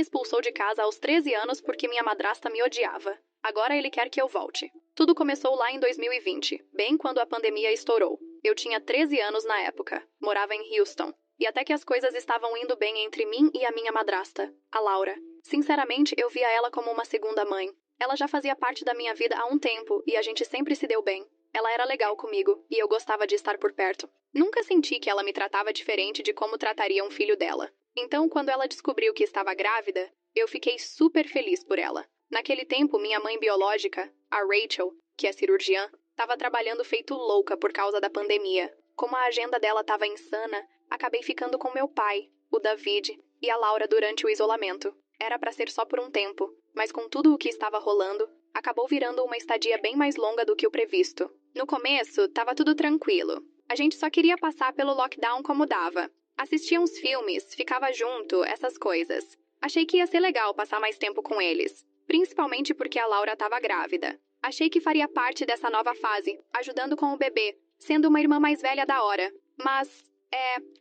me expulsou de casa aos 13 anos porque minha madrasta me odiava. Agora ele quer que eu volte. Tudo começou lá em 2020, bem quando a pandemia estourou. Eu tinha 13 anos na época, morava em Houston. E até que as coisas estavam indo bem entre mim e a minha madrasta, a Laura. Sinceramente, eu via ela como uma segunda mãe. Ela já fazia parte da minha vida há um tempo e a gente sempre se deu bem. Ela era legal comigo e eu gostava de estar por perto. Nunca senti que ela me tratava diferente de como trataria um filho dela. Então, quando ela descobriu que estava grávida, eu fiquei super feliz por ela. Naquele tempo, minha mãe biológica, a Rachel, que é cirurgiã, estava trabalhando feito louca por causa da pandemia. Como a agenda dela estava insana, acabei ficando com meu pai, o David, e a Laura durante o isolamento. Era para ser só por um tempo, mas com tudo o que estava rolando, acabou virando uma estadia bem mais longa do que o previsto. No começo, estava tudo tranquilo. A gente só queria passar pelo lockdown como dava. Assistia uns filmes, ficava junto, essas coisas. Achei que ia ser legal passar mais tempo com eles, principalmente porque a Laura estava grávida. Achei que faria parte dessa nova fase, ajudando com o bebê, sendo uma irmã mais velha da hora. Mas,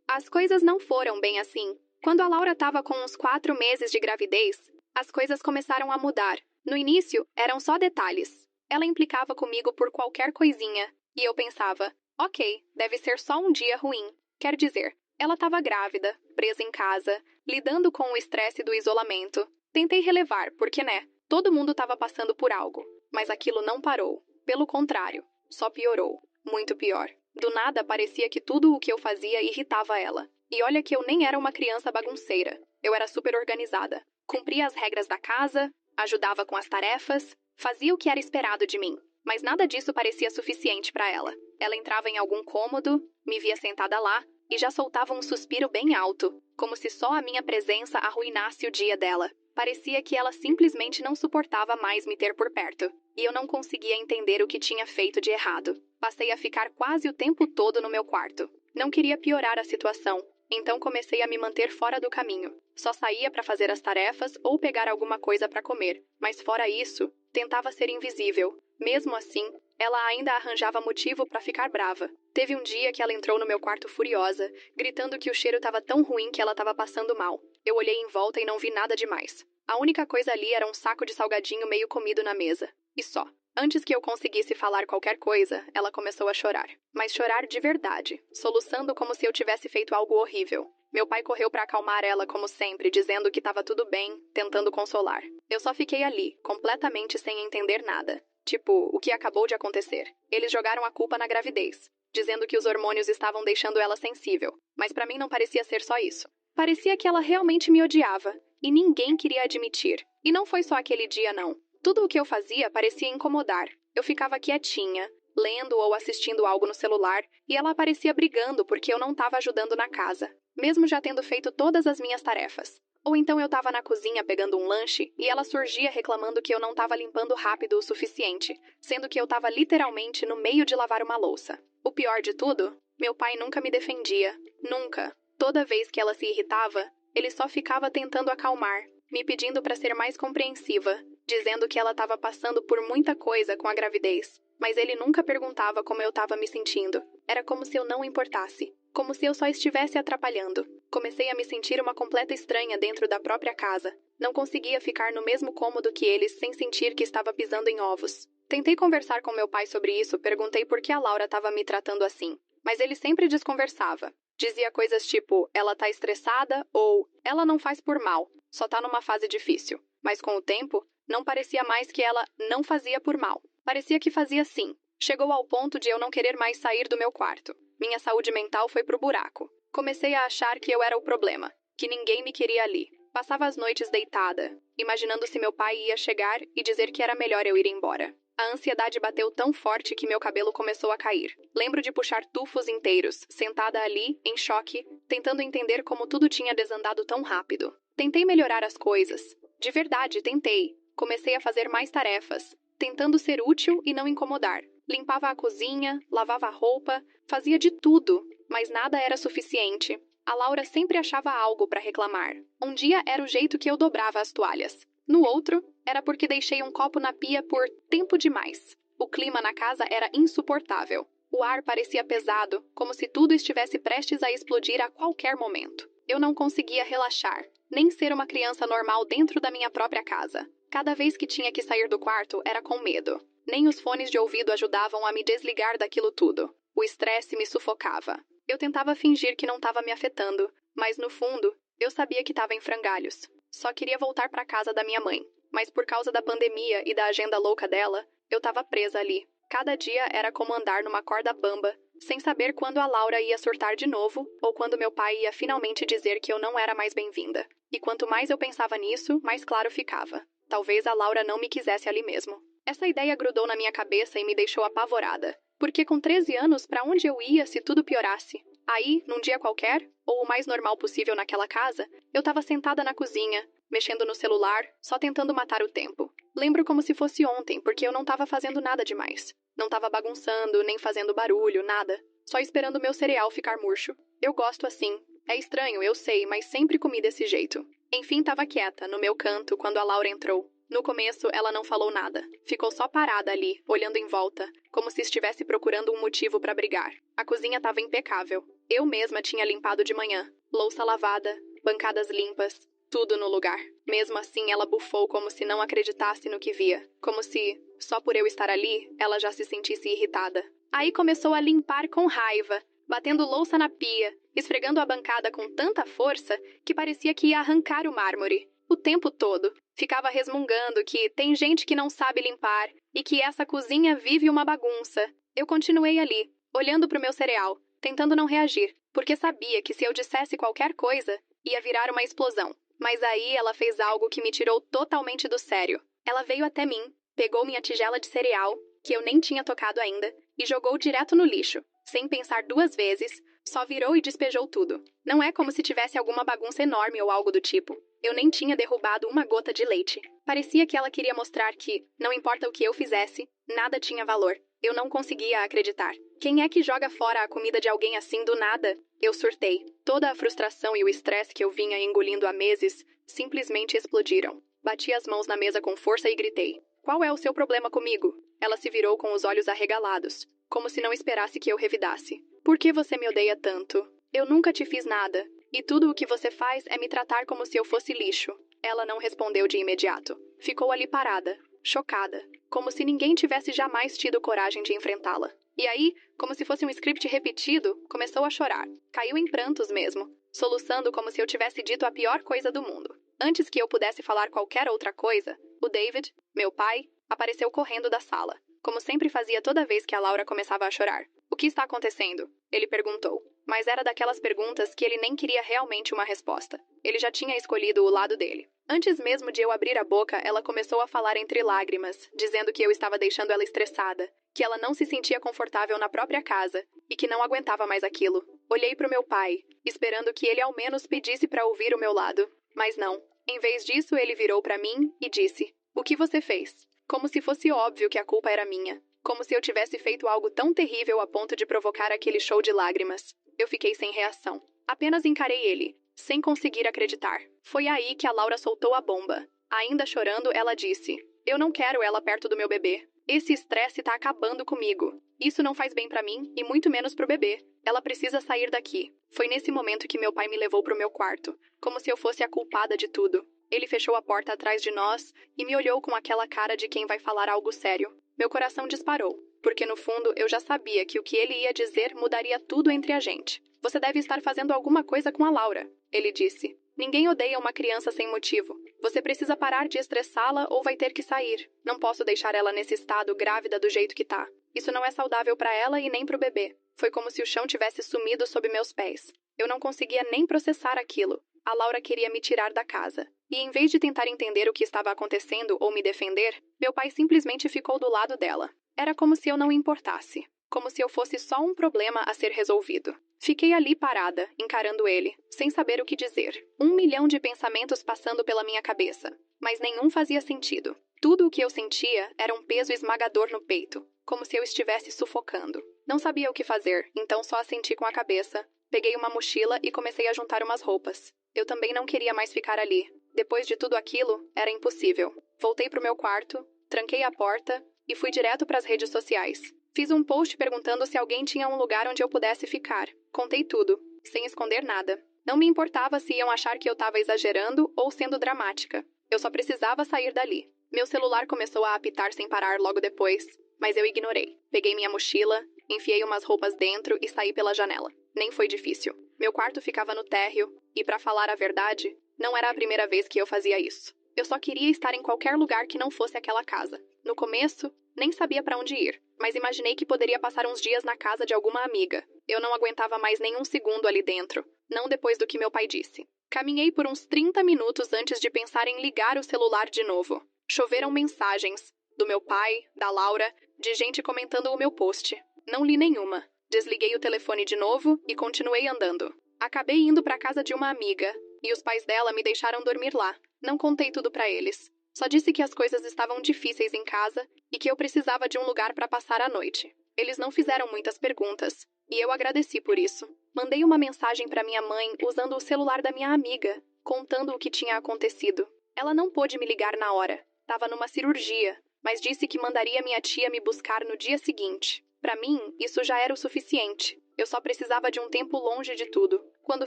as coisas não foram bem assim. Quando a Laura estava com uns 4 meses de gravidez, as coisas começaram a mudar. No início, eram só detalhes. Ela implicava comigo por qualquer coisinha, e eu pensava, ok, deve ser só um dia ruim. Quer dizer, ela estava grávida, presa em casa, lidando com o estresse do isolamento. Tentei relevar, porque, todo mundo estava passando por algo. Mas aquilo não parou. Pelo contrário, só piorou. Muito pior. Do nada, parecia que tudo o que eu fazia irritava ela. E olha que eu nem era uma criança bagunceira. Eu era super organizada. Cumpria as regras da casa, ajudava com as tarefas, fazia o que era esperado de mim. Mas nada disso parecia suficiente para ela. Ela entrava em algum cômodo, me via sentada lá, e já soltava um suspiro bem alto, como se só a minha presença arruinasse o dia dela. Parecia que ela simplesmente não suportava mais me ter por perto, e eu não conseguia entender o que tinha feito de errado. Passei a ficar quase o tempo todo no meu quarto. Não queria piorar a situação, então comecei a me manter fora do caminho. Só saía para fazer as tarefas ou pegar alguma coisa para comer, mas fora isso, tentava ser invisível. Mesmo assim, ela ainda arranjava motivo para ficar brava. Teve um dia que ela entrou no meu quarto furiosa, gritando que o cheiro estava tão ruim que ela estava passando mal. Eu olhei em volta e não vi nada demais. A única coisa ali era um saco de salgadinho meio comido na mesa. E só. Antes que eu conseguisse falar qualquer coisa, ela começou a chorar. Mas chorar de verdade, soluçando como se eu tivesse feito algo horrível. Meu pai correu para acalmar ela como sempre, dizendo que estava tudo bem, tentando consolar. Eu só fiquei ali, completamente sem entender nada. Tipo, o que acabou de acontecer? Eles jogaram a culpa na gravidez, dizendo que os hormônios estavam deixando ela sensível. Mas para mim não parecia ser só isso. Parecia que ela realmente me odiava, e ninguém queria admitir. E não foi só aquele dia, não. Tudo o que eu fazia parecia incomodar. Eu ficava quietinha, lendo ou assistindo algo no celular, e ela aparecia brigando porque eu não estava ajudando na casa, mesmo já tendo feito todas as minhas tarefas. Ou então eu estava na cozinha pegando um lanche e ela surgia reclamando que eu não estava limpando rápido o suficiente, sendo que eu estava literalmente no meio de lavar uma louça. O pior de tudo, meu pai nunca me defendia. Nunca. Toda vez que ela se irritava, ele só ficava tentando acalmar, me pedindo para ser mais compreensiva, dizendo que ela estava passando por muita coisa com a gravidez. Mas ele nunca perguntava como eu estava me sentindo. Era como se eu não importasse. Como se eu só estivesse atrapalhando. Comecei a me sentir uma completa estranha dentro da própria casa. Não conseguia ficar no mesmo cômodo que eles sem sentir que estava pisando em ovos. Tentei conversar com meu pai sobre isso, perguntei por que a Laura estava me tratando assim. Mas ele sempre desconversava. Dizia coisas tipo, ela tá estressada ou ela não faz por mal, só tá numa fase difícil. Mas com o tempo, não parecia mais que ela não fazia por mal. Parecia que fazia sim. Chegou ao ponto de eu não querer mais sair do meu quarto. Minha saúde mental foi pro buraco. Comecei a achar que eu era o problema, que ninguém me queria ali. Passava as noites deitada, imaginando se meu pai ia chegar e dizer que era melhor eu ir embora. A ansiedade bateu tão forte que meu cabelo começou a cair. Lembro de puxar tufos inteiros, sentada ali, em choque, tentando entender como tudo tinha desandado tão rápido. Tentei melhorar as coisas. De verdade, tentei. Comecei a fazer mais tarefas, tentando ser útil e não incomodar. Limpava a cozinha, lavava a roupa, fazia de tudo, mas nada era suficiente. A Laura sempre achava algo para reclamar. Um dia era o jeito que eu dobrava as toalhas. No outro, era porque deixei um copo na pia por tempo demais. O clima na casa era insuportável. O ar parecia pesado, como se tudo estivesse prestes a explodir a qualquer momento. Eu não conseguia relaxar. nem ser uma criança normal dentro da minha própria casa. Cada vez que tinha que sair do quarto, era com medo. Nem os fones de ouvido ajudavam a me desligar daquilo tudo. O estresse me sufocava. Eu tentava fingir que não estava me afetando, mas no fundo, eu sabia que estava em frangalhos. Só queria voltar para casa da minha mãe. Mas por causa da pandemia e da agenda louca dela, eu estava presa ali. Cada dia era como andar numa corda bamba, sem saber quando a Laura ia surtar de novo ou quando meu pai ia finalmente dizer que eu não era mais bem-vinda. E quanto mais eu pensava nisso, mais claro ficava. Talvez a Laura não me quisesse ali mesmo. Essa ideia grudou na minha cabeça e me deixou apavorada. Porque com 13 anos, para onde eu ia se tudo piorasse? Aí, num dia qualquer, ou o mais normal possível naquela casa, eu estava sentada na cozinha, mexendo no celular, só tentando matar o tempo. Lembro como se fosse ontem, porque eu não estava fazendo nada demais. Não estava bagunçando, nem fazendo barulho, nada. Só esperando meu cereal ficar murcho. Eu gosto assim. É estranho, eu sei, mas sempre comi desse jeito. Enfim, estava quieta, no meu canto, quando a Laura entrou. No começo, ela não falou nada. Ficou só parada ali, olhando em volta, como se estivesse procurando um motivo para brigar. A cozinha estava impecável. Eu mesma tinha limpado de manhã. Louça lavada, bancadas limpas, tudo no lugar. Mesmo assim, ela bufou como se não acreditasse no que via. Como se, só por eu estar ali, ela já se sentisse irritada. Aí começou a limpar com raiva, batendo louça na pia, esfregando a bancada com tanta força que parecia que ia arrancar o mármore. O tempo todo. Ficava resmungando que tem gente que não sabe limpar e que essa cozinha vive uma bagunça. Eu continuei ali, olhando para o meu cereal, tentando não reagir, porque sabia que se eu dissesse qualquer coisa, ia virar uma explosão. Mas aí ela fez algo que me tirou totalmente do sério. Ela veio até mim, pegou minha tigela de cereal, que eu nem tinha tocado ainda, e jogou direto no lixo. Sem pensar duas vezes, só virou e despejou tudo. Não é como se tivesse alguma bagunça enorme ou algo do tipo. Eu nem tinha derrubado uma gota de leite. Parecia que ela queria mostrar que, não importa o que eu fizesse, nada tinha valor. Eu não conseguia acreditar. Quem é que joga fora a comida de alguém assim do nada? Eu surtei. Toda a frustração e o estresse que eu vinha engolindo há meses simplesmente explodiram. Bati as mãos na mesa com força e gritei. Qual é o seu problema comigo? Ela se virou com os olhos arregalados, como se não esperasse que eu revidasse. Por que você me odeia tanto? Eu nunca te fiz nada. E tudo o que você faz é me tratar como se eu fosse lixo. Ela não respondeu de imediato. Ficou ali parada, chocada, como se ninguém tivesse jamais tido coragem de enfrentá-la. E aí, como se fosse um script repetido, começou a chorar. Caiu em prantos mesmo, soluçando como se eu tivesse dito a pior coisa do mundo. Antes que eu pudesse falar qualquer outra coisa, o David, meu pai, apareceu correndo da sala, como sempre fazia toda vez que a Laura começava a chorar. O que está acontecendo? Ele perguntou. Mas era daquelas perguntas que ele nem queria realmente uma resposta. Ele já tinha escolhido o lado dele. Antes mesmo de eu abrir a boca, ela começou a falar entre lágrimas, dizendo que eu estava deixando ela estressada, que ela não se sentia confortável na própria casa e que não aguentava mais aquilo. Olhei para o meu pai, esperando que ele ao menos pedisse para ouvir o meu lado. Mas não. Em vez disso, ele virou para mim e disse: "O que você fez?" Como se fosse óbvio que a culpa era minha. Como se eu tivesse feito algo tão terrível a ponto de provocar aquele show de lágrimas. Eu fiquei sem reação. Apenas encarei ele, sem conseguir acreditar. Foi aí que a Laura soltou a bomba. Ainda chorando, ela disse: "Eu não quero ela perto do meu bebê. Esse estresse tá acabando comigo. Isso não faz bem pra mim e muito menos pro bebê. Ela precisa sair daqui." Foi nesse momento que meu pai me levou pro meu quarto, como se eu fosse a culpada de tudo. Ele fechou a porta atrás de nós e me olhou com aquela cara de quem vai falar algo sério. Meu coração disparou, porque no fundo eu já sabia que o que ele ia dizer mudaria tudo entre a gente. "Você deve estar fazendo alguma coisa com a Laura", ele disse. "Ninguém odeia uma criança sem motivo. Você precisa parar de estressá-la ou vai ter que sair. Não posso deixar ela nesse estado grávida do jeito que tá. Isso não é saudável para ela e nem pro bebê." Foi como se o chão tivesse sumido sob meus pés. Eu não conseguia nem processar aquilo. A Laura queria me tirar da casa. E em vez de tentar entender o que estava acontecendo ou me defender, meu pai simplesmente ficou do lado dela. Era como se eu não importasse. Como se eu fosse só um problema a ser resolvido. Fiquei ali parada, encarando ele, sem saber o que dizer. 1 milhão de pensamentos passando pela minha cabeça. Mas nenhum fazia sentido. Tudo o que eu sentia era um peso esmagador no peito, como se eu estivesse sufocando. Não sabia o que fazer, então só assenti com a cabeça. Peguei uma mochila e comecei a juntar umas roupas. Eu também não queria mais ficar ali. Depois de tudo aquilo, era impossível. Voltei pro meu quarto, tranquei a porta e fui direto para as redes sociais. Fiz um post perguntando se alguém tinha um lugar onde eu pudesse ficar. Contei tudo, sem esconder nada. Não me importava se iam achar que eu estava exagerando ou sendo dramática. Eu só precisava sair dali. Meu celular começou a apitar sem parar logo depois, mas eu ignorei. Peguei minha mochila, enfiei umas roupas dentro e saí pela janela. Nem foi difícil. Meu quarto ficava no térreo e, para falar a verdade, não era a primeira vez que eu fazia isso. Eu só queria estar em qualquer lugar que não fosse aquela casa. No começo, nem sabia para onde ir, mas imaginei que poderia passar uns dias na casa de alguma amiga. Eu não aguentava mais nenhum segundo ali dentro, não depois do que meu pai disse. Caminhei por uns 30 minutos antes de pensar em ligar o celular de novo. Choveram mensagens, do meu pai, da Laura, de gente comentando o meu post. Não li nenhuma. Desliguei o telefone de novo e continuei andando. Acabei indo para a casa de uma amiga, e os pais dela me deixaram dormir lá. Não contei tudo para eles. Só disse que as coisas estavam difíceis em casa e que eu precisava de um lugar para passar a noite. Eles não fizeram muitas perguntas, e eu agradeci por isso. Mandei uma mensagem para minha mãe usando o celular da minha amiga, contando o que tinha acontecido. Ela não pôde me ligar na hora. Estava numa cirurgia, mas disse que mandaria minha tia me buscar no dia seguinte. Para mim, isso já era o suficiente. Eu só precisava de um tempo longe de tudo. Quando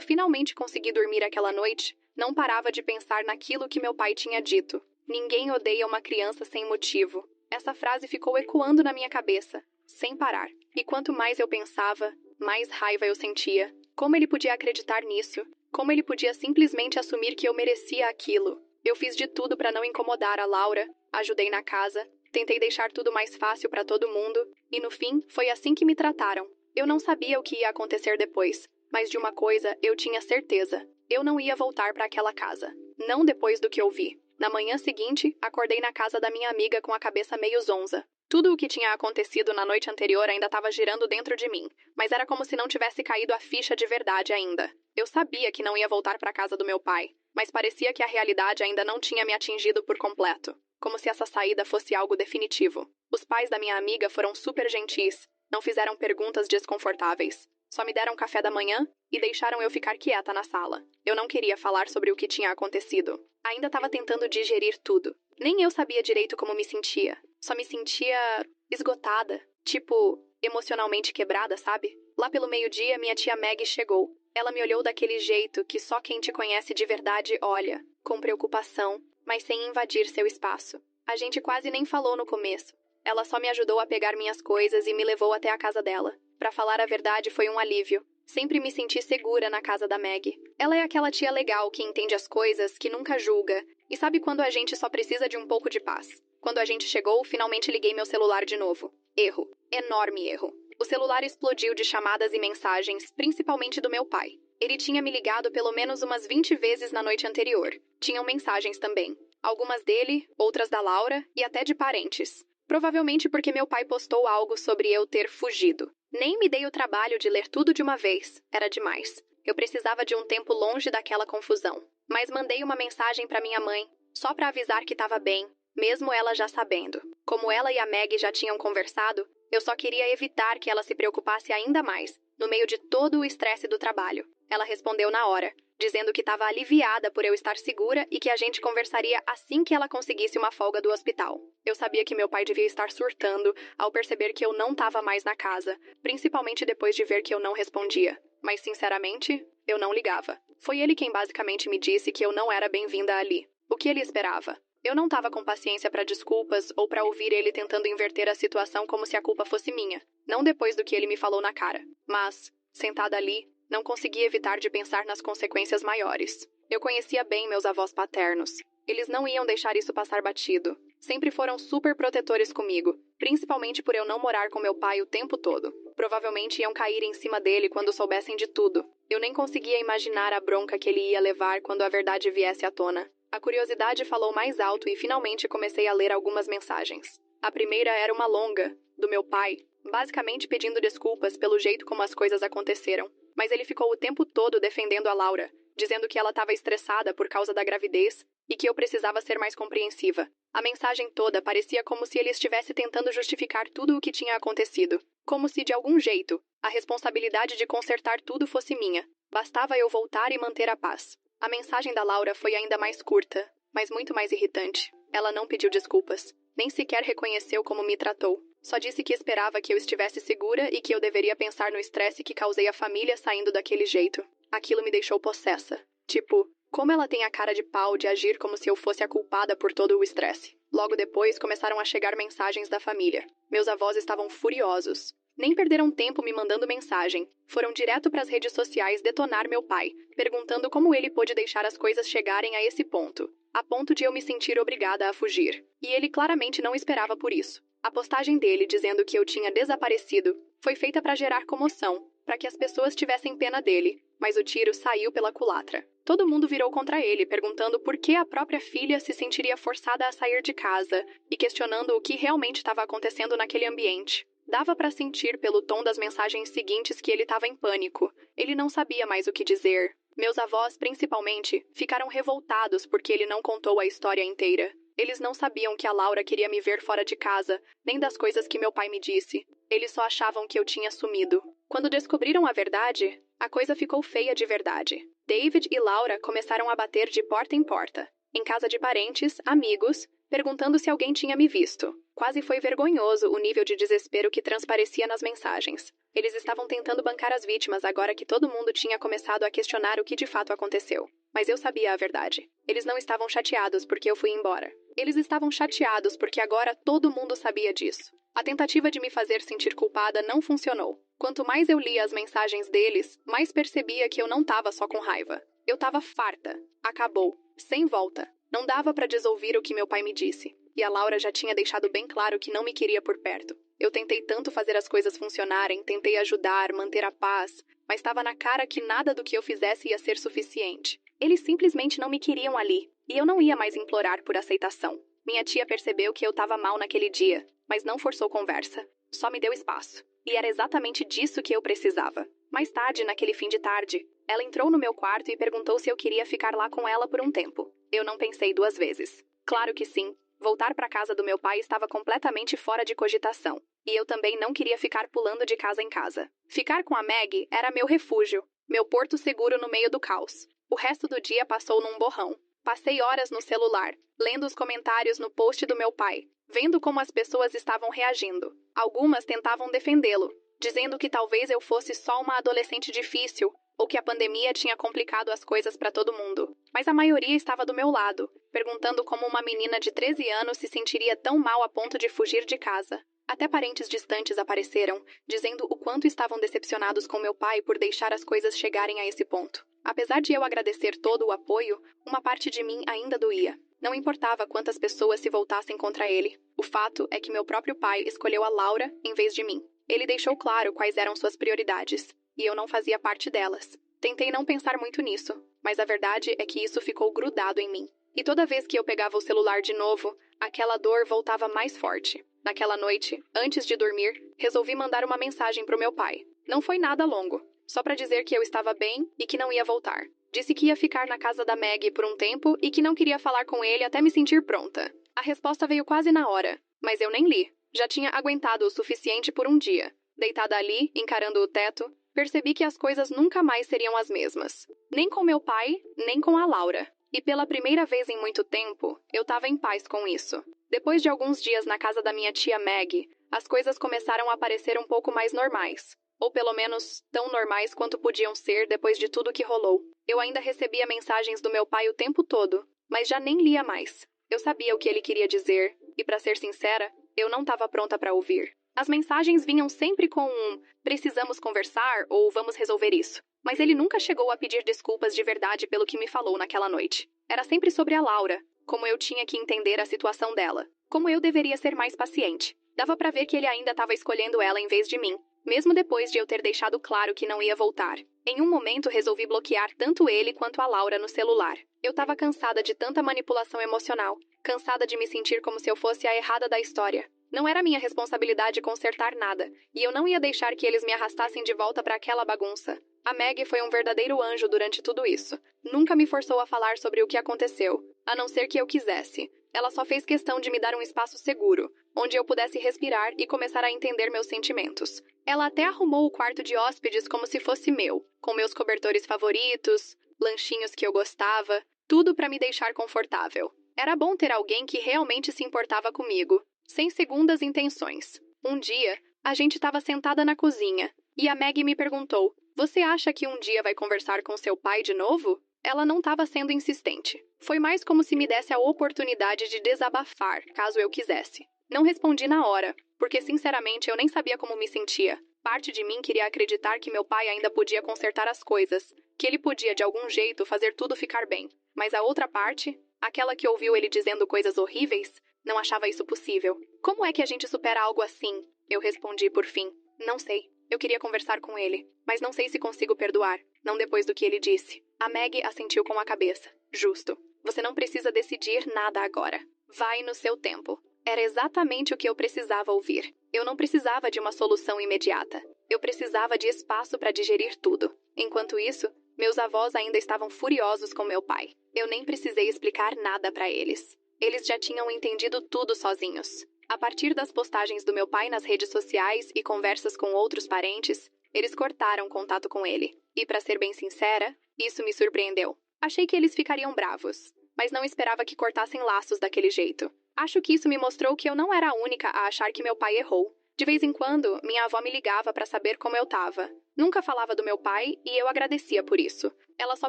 finalmente consegui dormir aquela noite, não parava de pensar naquilo que meu pai tinha dito. Ninguém odeia uma criança sem motivo. Essa frase ficou ecoando na minha cabeça, sem parar. E quanto mais eu pensava, mais raiva eu sentia. Como ele podia acreditar nisso? Como ele podia simplesmente assumir que eu merecia aquilo? Eu fiz de tudo para não incomodar a Laura, ajudei na casa, tentei deixar tudo mais fácil para todo mundo, e no fim, foi assim que me trataram. Eu não sabia o que ia acontecer depois, mas de uma coisa eu tinha certeza. Eu não ia voltar para aquela casa. Não depois do que eu vi. Na manhã seguinte, acordei na casa da minha amiga com a cabeça meio zonza. Tudo o que tinha acontecido na noite anterior ainda estava girando dentro de mim, mas era como se não tivesse caído a ficha de verdade ainda. Eu sabia que não ia voltar para a casa do meu pai, mas parecia que a realidade ainda não tinha me atingido por completo, como se essa saída fosse algo definitivo. Os pais da minha amiga foram super gentis, não fizeram perguntas desconfortáveis. Só me deram café da manhã e deixaram eu ficar quieta na sala. Eu não queria falar sobre o que tinha acontecido. Ainda estava tentando digerir tudo. Nem eu sabia direito como me sentia. Só me sentia esgotada, tipo, emocionalmente quebrada, sabe? Lá pelo meio-dia, minha tia Maggie chegou. Ela me olhou daquele jeito que só quem te conhece de verdade olha, com preocupação, mas sem invadir seu espaço. A gente quase nem falou no começo. Ela só me ajudou a pegar minhas coisas e me levou até a casa dela. Pra falar a verdade, foi um alívio. Sempre me senti segura na casa da Maggie. Ela é aquela tia legal que entende as coisas, que nunca julga, e sabe quando a gente só precisa de um pouco de paz. Quando a gente chegou, finalmente liguei meu celular de novo. Erro. Enorme erro. O celular explodiu de chamadas e mensagens, principalmente do meu pai. Ele tinha me ligado pelo menos umas 20 vezes na noite anterior. Tinham mensagens também. Algumas dele, outras da Laura e até de parentes. Provavelmente porque meu pai postou algo sobre eu ter fugido. Nem me dei o trabalho de ler tudo de uma vez. Era demais. Eu precisava de um tempo longe daquela confusão. Mas mandei uma mensagem para minha mãe, só para avisar que estava bem, mesmo ela já sabendo. Como ela e a Maggie já tinham conversado, eu só queria evitar que ela se preocupasse ainda mais, no meio de todo o estresse do trabalho. Ela respondeu na hora, dizendo que estava aliviada por eu estar segura e que a gente conversaria assim que ela conseguisse uma folga do hospital. Eu sabia que meu pai devia estar surtando ao perceber que eu não estava mais na casa, principalmente depois de ver que eu não respondia. Mas, sinceramente, eu não ligava. Foi ele quem basicamente me disse que eu não era bem-vinda ali. O que ele esperava? Eu não estava com paciência para desculpas ou para ouvir ele tentando inverter a situação como se a culpa fosse minha. Não depois do que ele me falou na cara. Mas, sentada ali, não consegui evitar de pensar nas consequências maiores. Eu conhecia bem meus avós paternos. Eles não iam deixar isso passar batido. Sempre foram super protetores comigo, principalmente por eu não morar com meu pai o tempo todo. Provavelmente iam cair em cima dele quando soubessem de tudo. Eu nem conseguia imaginar a bronca que ele ia levar quando a verdade viesse à tona. A curiosidade falou mais alto e finalmente comecei a ler algumas mensagens. A primeira era uma longa, do meu pai, basicamente pedindo desculpas pelo jeito como as coisas aconteceram. Mas ele ficou o tempo todo defendendo a Laura, dizendo que ela estava estressada por causa da gravidez e que eu precisava ser mais compreensiva. A mensagem toda parecia como se ele estivesse tentando justificar tudo o que tinha acontecido. Como se, de algum jeito, a responsabilidade de consertar tudo fosse minha. Bastava eu voltar e manter a paz. A mensagem da Laura foi ainda mais curta, mas muito mais irritante. Ela não pediu desculpas, nem sequer reconheceu como me tratou. Só disse que esperava que eu estivesse segura e que eu deveria pensar no estresse que causei à família saindo daquele jeito. Aquilo me deixou possessa. Tipo, como ela tem a cara de pau de agir como se eu fosse a culpada por todo o estresse. Logo depois, começaram a chegar mensagens da família. Meus avós estavam furiosos. Nem perderam tempo me mandando mensagem. Foram direto para as redes sociais detonar meu pai, perguntando como ele pôde deixar as coisas chegarem a esse ponto. A ponto de eu me sentir obrigada a fugir. E ele claramente não esperava por isso. A postagem dele dizendo que eu tinha desaparecido foi feita para gerar comoção, para que as pessoas tivessem pena dele, mas o tiro saiu pela culatra. Todo mundo virou contra ele, perguntando por que a própria filha se sentiria forçada a sair de casa e questionando o que realmente estava acontecendo naquele ambiente. Dava para sentir pelo tom das mensagens seguintes que ele estava em pânico. Ele não sabia mais o que dizer. Meus avós, principalmente, ficaram revoltados porque ele não contou a história inteira. Eles não sabiam que a Laura queria me ver fora de casa, nem das coisas que meu pai me disse. Eles só achavam que eu tinha sumido. Quando descobriram a verdade, a coisa ficou feia de verdade. David e Laura começaram a bater de porta em porta, em casa de parentes, amigos, perguntando se alguém tinha me visto. Quase foi vergonhoso o nível de desespero que transparecia nas mensagens. Eles estavam tentando bancar as vítimas agora que todo mundo tinha começado a questionar o que de fato aconteceu. Mas eu sabia a verdade. Eles não estavam chateados porque eu fui embora. Eles estavam chateados porque agora todo mundo sabia disso. A tentativa de me fazer sentir culpada não funcionou. Quanto mais eu lia as mensagens deles, mais percebia que eu não estava só com raiva. Eu estava farta. Acabou. Sem volta. Não dava para desouvir o que meu pai me disse. E a Laura já tinha deixado bem claro que não me queria por perto. Eu tentei tanto fazer as coisas funcionarem, tentei ajudar, manter a paz, mas estava na cara que nada do que eu fizesse ia ser suficiente. Eles simplesmente não me queriam ali, e eu não ia mais implorar por aceitação. Minha tia percebeu que eu estava mal naquele dia, mas não forçou conversa. Só me deu espaço. E era exatamente disso que eu precisava. Mais tarde, naquele fim de tarde, ela entrou no meu quarto e perguntou se eu queria ficar lá com ela por um tempo. Eu não pensei 2 vezes. Claro que sim. Voltar para casa do meu pai estava completamente fora de cogitação. E eu também não queria ficar pulando de casa em casa. Ficar com a Maggie era meu refúgio, meu porto seguro no meio do caos. O resto do dia passou num borrão. Passei horas no celular, lendo os comentários no post do meu pai, vendo como as pessoas estavam reagindo. Algumas tentavam defendê-lo, dizendo que talvez eu fosse só uma adolescente difícil, ou que a pandemia tinha complicado as coisas para todo mundo. Mas a maioria estava do meu lado, perguntando como uma menina de 13 anos se sentiria tão mal a ponto de fugir de casa. Até parentes distantes apareceram, dizendo o quanto estavam decepcionados com meu pai por deixar as coisas chegarem a esse ponto. Apesar de eu agradecer todo o apoio, uma parte de mim ainda doía. Não importava quantas pessoas se voltassem contra ele. O fato é que meu próprio pai escolheu a Laura em vez de mim. Ele deixou claro quais eram suas prioridades, e eu não fazia parte delas. Tentei não pensar muito nisso, mas a verdade é que isso ficou grudado em mim. E toda vez que eu pegava o celular de novo, aquela dor voltava mais forte. Naquela noite, antes de dormir, resolvi mandar uma mensagem pro meu pai. Não foi nada longo, só para dizer que eu estava bem e que não ia voltar. Disse que ia ficar na casa da Maggie por um tempo e que não queria falar com ele até me sentir pronta. A resposta veio quase na hora, mas eu nem li. Já tinha aguentado o suficiente por um dia. Deitada ali, encarando o teto, percebi que as coisas nunca mais seriam as mesmas. Nem com meu pai, nem com a Laura. E pela primeira vez em muito tempo, eu estava em paz com isso. Depois de alguns dias na casa da minha tia Maggie, as coisas começaram a parecer um pouco mais normais. Ou pelo menos tão normais quanto podiam ser depois de tudo que rolou. Eu ainda recebia mensagens do meu pai o tempo todo, mas já nem lia mais. Eu sabia o que ele queria dizer, e para ser sincera, eu não estava pronta para ouvir. As mensagens vinham sempre com um "precisamos conversar" ou "vamos resolver isso". Mas ele nunca chegou a pedir desculpas de verdade pelo que me falou naquela noite. Era sempre sobre a Laura, como eu tinha que entender a situação dela, como eu deveria ser mais paciente. Dava pra ver que ele ainda estava escolhendo ela em vez de mim, mesmo depois de eu ter deixado claro que não ia voltar. Em um momento resolvi bloquear tanto ele quanto a Laura no celular. Eu estava cansada de tanta manipulação emocional, cansada de me sentir como se eu fosse a errada da história. Não era minha responsabilidade consertar nada, e eu não ia deixar que eles me arrastassem de volta para aquela bagunça. A Maggie foi um verdadeiro anjo durante tudo isso. Nunca me forçou a falar sobre o que aconteceu, a não ser que eu quisesse. Ela só fez questão de me dar um espaço seguro, onde eu pudesse respirar e começar a entender meus sentimentos. Ela até arrumou o quarto de hóspedes como se fosse meu, com meus cobertores favoritos, lanchinhos que eu gostava, tudo para me deixar confortável. Era bom ter alguém que realmente se importava comigo, sem segundas intenções. Um dia, a gente estava sentada na cozinha e a Maggie me perguntou: "Você acha que um dia vai conversar com seu pai de novo?" Ela não estava sendo insistente. Foi mais como se me desse a oportunidade de desabafar, caso eu quisesse. Não respondi na hora, porque sinceramente eu nem sabia como me sentia. Parte de mim queria acreditar que meu pai ainda podia consertar as coisas, que ele podia de algum jeito fazer tudo ficar bem. Mas a outra parte, aquela que ouviu ele dizendo coisas horríveis, não achava isso possível. Como é que a gente supera algo assim? Eu respondi por fim. Não sei. Eu queria conversar com ele, mas não sei se consigo perdoar, não depois do que ele disse. A Maggie assentiu com a cabeça. Justo. Você não precisa decidir nada agora. Vai no seu tempo. Era exatamente o que eu precisava ouvir. Eu não precisava de uma solução imediata. Eu precisava de espaço para digerir tudo. Enquanto isso, meus avós ainda estavam furiosos com meu pai. Eu nem precisei explicar nada para eles. Eles já tinham entendido tudo sozinhos. A partir das postagens do meu pai nas redes sociais e conversas com outros parentes, eles cortaram contato com ele. E, para ser bem sincera, isso me surpreendeu. Achei que eles ficariam bravos, mas não esperava que cortassem laços daquele jeito. Acho que isso me mostrou que eu não era a única a achar que meu pai errou. De vez em quando, minha avó me ligava para saber como eu estava. Nunca falava do meu pai e eu agradecia por isso. Ela só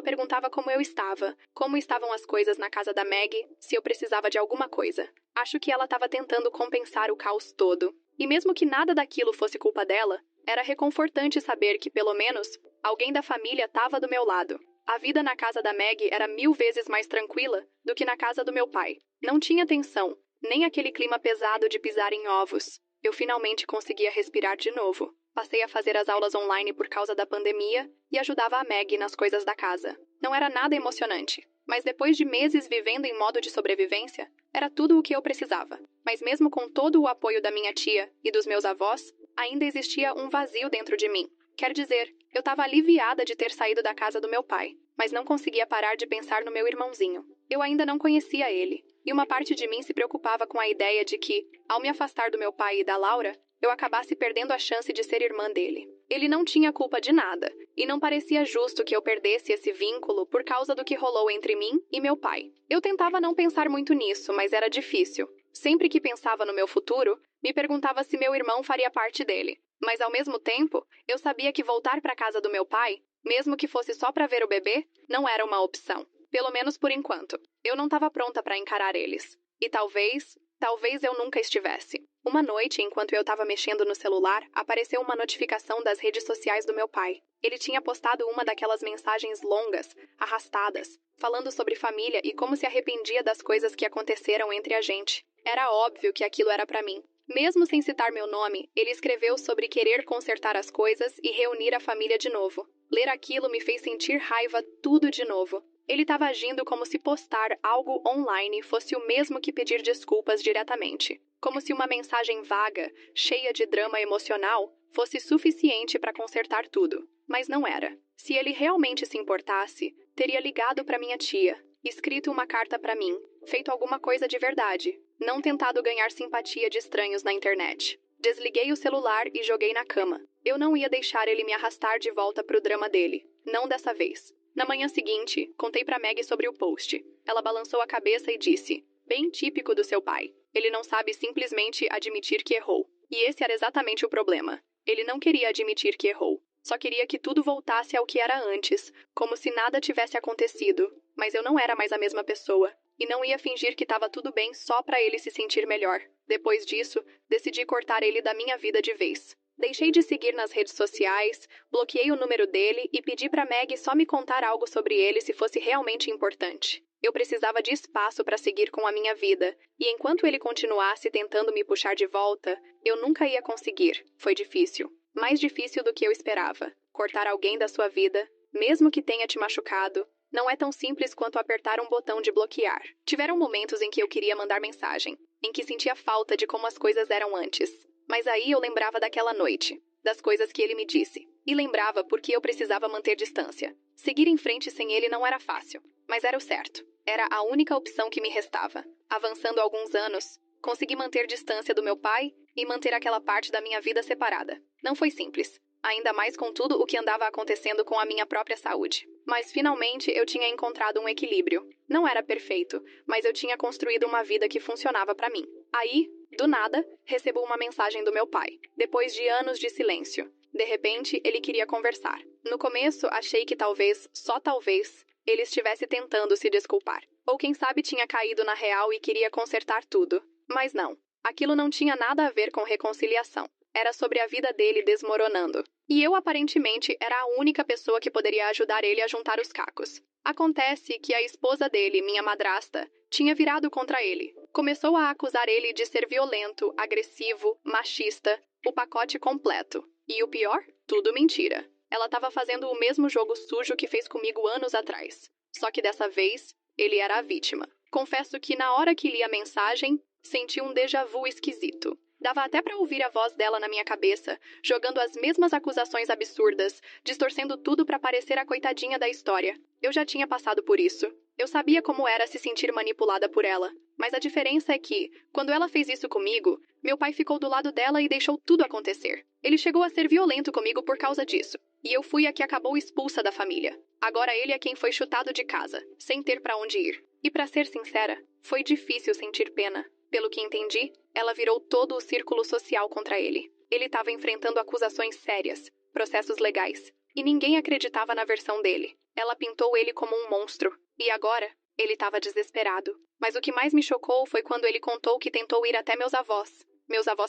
perguntava como eu estava, como estavam as coisas na casa da Maggie, se eu precisava de alguma coisa. Acho que ela estava tentando compensar o caos todo. E mesmo que nada daquilo fosse culpa dela, era reconfortante saber que, pelo menos, alguém da família estava do meu lado. A vida na casa da Maggie era 1000 vezes mais tranquila do que na casa do meu pai. Não tinha tensão, nem aquele clima pesado de pisar em ovos. Eu finalmente conseguia respirar de novo. Passei a fazer as aulas online por causa da pandemia e ajudava a Maggie nas coisas da casa. Não era nada emocionante, mas depois de meses vivendo em modo de sobrevivência, era tudo o que eu precisava. Mas mesmo com todo o apoio da minha tia e dos meus avós, ainda existia um vazio dentro de mim. Quer dizer, eu estava aliviada de ter saído da casa do meu pai, mas não conseguia parar de pensar no meu irmãozinho. Eu ainda não conhecia ele, e uma parte de mim se preocupava com a ideia de que, ao me afastar do meu pai e da Laura, eu acabasse perdendo a chance de ser irmã dele. Ele não tinha culpa de nada, e não parecia justo que eu perdesse esse vínculo por causa do que rolou entre mim e meu pai. Eu tentava não pensar muito nisso, mas era difícil. Sempre que pensava no meu futuro, me perguntava se meu irmão faria parte dele. Mas ao mesmo tempo, eu sabia que voltar para a casa do meu pai, mesmo que fosse só para ver o bebê, não era uma opção. Pelo menos por enquanto. Eu não estava pronta para encarar eles. E talvez eu nunca estivesse. Uma noite, enquanto eu estava mexendo no celular, apareceu uma notificação das redes sociais do meu pai. Ele tinha postado uma daquelas mensagens longas, arrastadas, falando sobre família e como se arrependia das coisas que aconteceram entre a gente. Era óbvio que aquilo era para mim. Mesmo sem citar meu nome, ele escreveu sobre querer consertar as coisas e reunir a família de novo. Ler aquilo me fez sentir raiva tudo de novo. Ele estava agindo como se postar algo online fosse o mesmo que pedir desculpas diretamente. Como se uma mensagem vaga, cheia de drama emocional, fosse suficiente para consertar tudo. Mas não era. Se ele realmente se importasse, teria ligado para minha tia, escrito uma carta para mim, feito alguma coisa de verdade, não tentado ganhar simpatia de estranhos na internet. Desliguei o celular e joguei na cama. Eu não ia deixar ele me arrastar de volta pro drama dele. Não dessa vez. Na manhã seguinte, contei pra Maggie sobre o post. Ela balançou a cabeça e disse: "Bem típico do seu pai. Ele não sabe simplesmente admitir que errou." E esse era exatamente o problema. Ele não queria admitir que errou. Só queria que tudo voltasse ao que era antes, como se nada tivesse acontecido. Mas eu não era mais a mesma pessoa. E não ia fingir que estava tudo bem só pra ele se sentir melhor. Depois disso, decidi cortar ele da minha vida de vez. Deixei de seguir nas redes sociais, bloqueei o número dele e pedi pra Maggie só me contar algo sobre ele se fosse realmente importante. Eu precisava de espaço para seguir com a minha vida, e enquanto ele continuasse tentando me puxar de volta, eu nunca ia conseguir. Foi difícil. Mais difícil do que eu esperava. Cortar alguém da sua vida, mesmo que tenha te machucado, não é tão simples quanto apertar um botão de bloquear. Tiveram momentos em que eu queria mandar mensagem, em que sentia falta de como as coisas eram antes. Mas aí eu lembrava daquela noite, das coisas que ele me disse. E lembrava porque eu precisava manter distância. Seguir em frente sem ele não era fácil, mas era o certo. Era a única opção que me restava. Avançando alguns anos, consegui manter distância do meu pai e manter aquela parte da minha vida separada. Não foi simples. ainda mais com tudo o que andava acontecendo com a minha própria saúde. Mas finalmente eu tinha encontrado um equilíbrio. Não era perfeito, mas eu tinha construído uma vida que funcionava pra mim. Aí, do nada, recebo uma mensagem do meu pai, depois de anos de silêncio. De repente, ele queria conversar. No começo, achei que talvez, só talvez, ele estivesse tentando se desculpar. Ou quem sabe tinha caído na real e queria consertar tudo. Mas não. Aquilo não tinha nada a ver com reconciliação. Era sobre a vida dele desmoronando. E eu, aparentemente, era a única pessoa que poderia ajudar ele a juntar os cacos. Acontece que a esposa dele, minha madrasta, tinha virado contra ele. Começou a acusar ele de ser violento, agressivo, machista, o pacote completo. E o pior? Tudo mentira. Ela estava fazendo o mesmo jogo sujo que fez comigo anos atrás. Só que dessa vez, ele era a vítima. Confesso que na hora que li a mensagem, senti um déjà vu esquisito. Dava até pra ouvir a voz dela na minha cabeça, jogando as mesmas acusações absurdas, distorcendo tudo pra parecer a coitadinha da história. Eu já tinha passado por isso. Eu sabia como era se sentir manipulada por ela. Mas a diferença é que, quando ela fez isso comigo, meu pai ficou do lado dela e deixou tudo acontecer. Ele chegou a ser violento comigo por causa disso. E eu fui a que acabou expulsa da família. Agora ele é quem foi chutado de casa, sem ter pra onde ir. E pra ser sincera, foi difícil sentir pena. Pelo que entendi, ela virou todo o círculo social contra ele. Ele estava enfrentando acusações sérias, processos legais, e ninguém acreditava na versão dele. Ela pintou ele como um monstro, e agora, ele estava desesperado. Mas o que mais me chocou foi quando ele contou que tentou ir até meus avós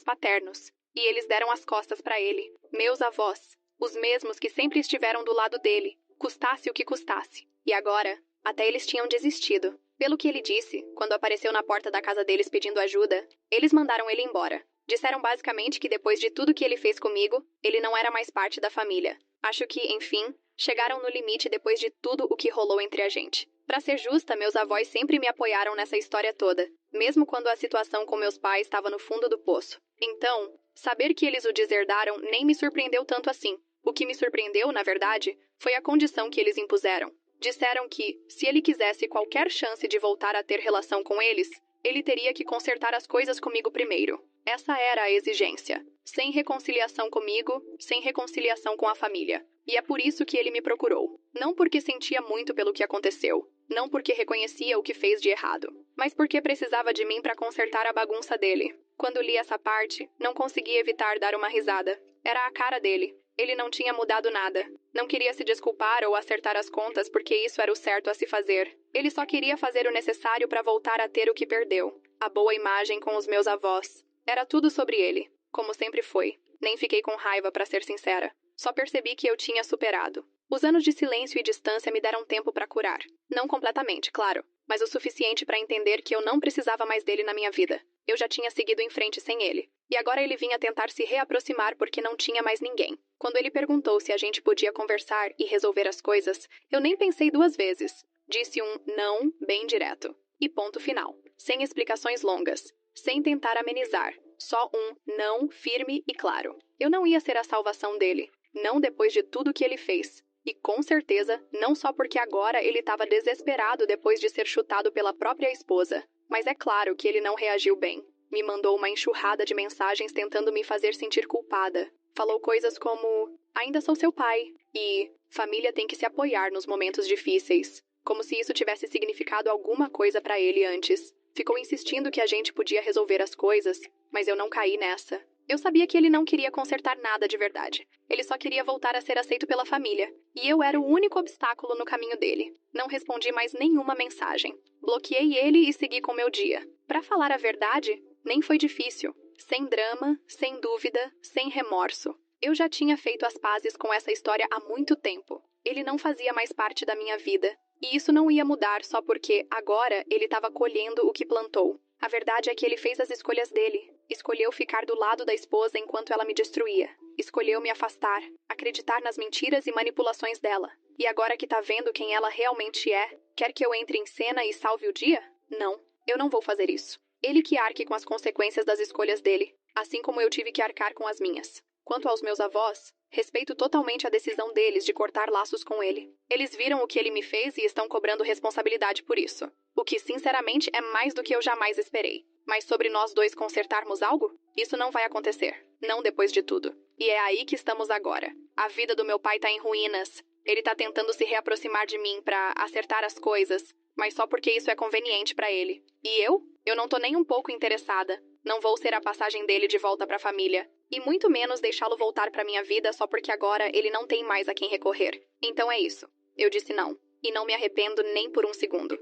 paternos, e eles deram as costas para ele. Meus avós, os mesmos que sempre estiveram do lado dele, custasse o que custasse. E agora, até eles tinham desistido. Pelo que ele disse, quando apareceu na porta da casa deles pedindo ajuda, eles mandaram ele embora. Disseram basicamente que depois de tudo que ele fez comigo, ele não era mais parte da família. Acho que, enfim, chegaram no limite depois de tudo o que rolou entre a gente. Pra ser justa, meus avós sempre me apoiaram nessa história toda, mesmo quando a situação com meus pais estava no fundo do poço. Então, saber que eles o deserdaram nem me surpreendeu tanto assim. O que me surpreendeu, na verdade, foi a condição que eles impuseram. Disseram que, se ele quisesse qualquer chance de voltar a ter relação com eles, ele teria que consertar as coisas comigo primeiro. Essa era a exigência. Sem reconciliação comigo, sem reconciliação com a família. E é por isso que ele me procurou. Não porque sentia muito pelo que aconteceu, não porque reconhecia o que fez de errado, mas porque precisava de mim para consertar a bagunça dele. Quando li essa parte, não consegui evitar dar uma risada. Era a cara dele. Ele não tinha mudado nada. Não queria se desculpar ou acertar as contas porque isso era o certo a se fazer. Ele só queria fazer o necessário para voltar a ter o que perdeu. A boa imagem com os meus avós. Era tudo sobre ele, como sempre foi. Nem fiquei com raiva, para ser sincera. Só percebi que eu tinha superado. Os anos de silêncio e distância me deram tempo para curar. Não completamente, claro, mas o suficiente para entender que eu não precisava mais dele na minha vida. Eu já tinha seguido em frente sem ele. E agora ele vinha tentar se reaproximar porque não tinha mais ninguém. Quando ele perguntou se a gente podia conversar e resolver as coisas, eu nem pensei duas vezes. Disse um não bem direto. E ponto final. Sem explicações longas. Sem tentar amenizar. Só um não firme e claro. Eu não ia ser a salvação dele. Não depois de tudo que ele fez. E com certeza, não só porque agora ele estava desesperado depois de ser chutado pela própria esposa. Mas é claro que ele não reagiu bem. Me mandou uma enxurrada de mensagens tentando me fazer sentir culpada. Falou coisas como, ainda sou seu pai, e família tem que se apoiar nos momentos difíceis. Como se isso tivesse significado alguma coisa pra ele antes. Ficou insistindo que a gente podia resolver as coisas, mas eu não caí nessa. Eu sabia que ele não queria consertar nada de verdade. Ele só queria voltar a ser aceito pela família. E eu era o único obstáculo no caminho dele. Não respondi mais nenhuma mensagem. Bloqueei ele e segui com meu dia. Pra falar a verdade, nem foi difícil. Sem drama, sem dúvida, sem remorso. Eu já tinha feito as pazes com essa história há muito tempo. Ele não fazia mais parte da minha vida. E isso não ia mudar só porque, agora, ele estava colhendo o que plantou. A verdade é que ele fez as escolhas dele. Escolheu ficar do lado da esposa enquanto ela me destruía. Escolheu me afastar, acreditar nas mentiras e manipulações dela. E agora que tá vendo quem ela realmente é, quer que eu entre em cena e salve o dia? Não, eu não vou fazer isso. Ele que arque com as consequências das escolhas dele, assim como eu tive que arcar com as minhas. Quanto aos meus avós, respeito totalmente a decisão deles de cortar laços com ele. Eles viram o que ele me fez e estão cobrando responsabilidade por isso. O que, sinceramente, é mais do que eu jamais esperei. Mas sobre nós dois consertarmos algo? Isso não vai acontecer. Não depois de tudo. E é aí que estamos agora. A vida do meu pai tá em ruínas. Ele tá tentando se reaproximar de mim pra acertar as coisas, mas só porque isso é conveniente pra ele. E eu? Eu não tô nem um pouco interessada. Não vou ser a passagem dele de volta pra família. E muito menos deixá-lo voltar pra minha vida só porque agora ele não tem mais a quem recorrer. Então é isso. Eu disse não. E não me arrependo nem por um segundo.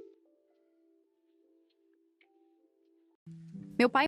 Meu pai